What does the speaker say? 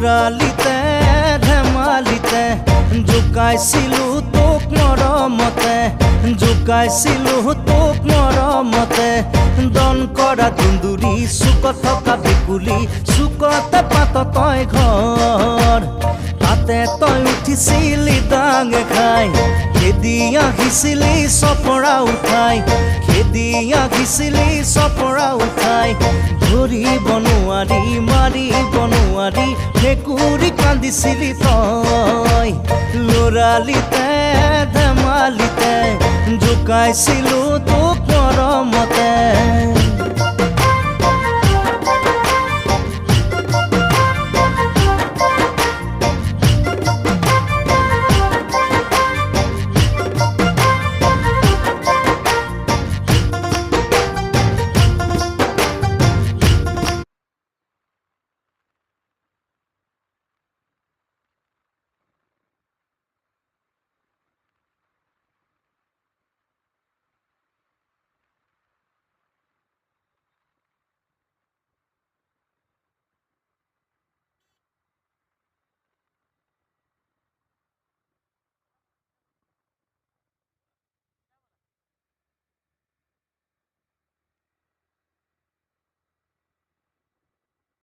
লৰালিতে ধেমালিতে জোকাইছিলো তোক মৰমতে জোকাইছিলো তোক মৰমতে দন কৰা দুন্দুৰি চুকত থকা ভেকুলী চুকতে পাত তই ঘৰ তাতে তই উঠিছিলি ডাঙে খাই খেদি আহিছিলি চপৰা উঠাই খেদি আহিছিলি চপৰা উঠাই ধৰিব নোৱাৰি মাৰিব নোৱাৰি ভেকুৰী কান্দিছিলি তই লৰালিতে ধেমালিতে জোকাইছিলো তোক মৰমতে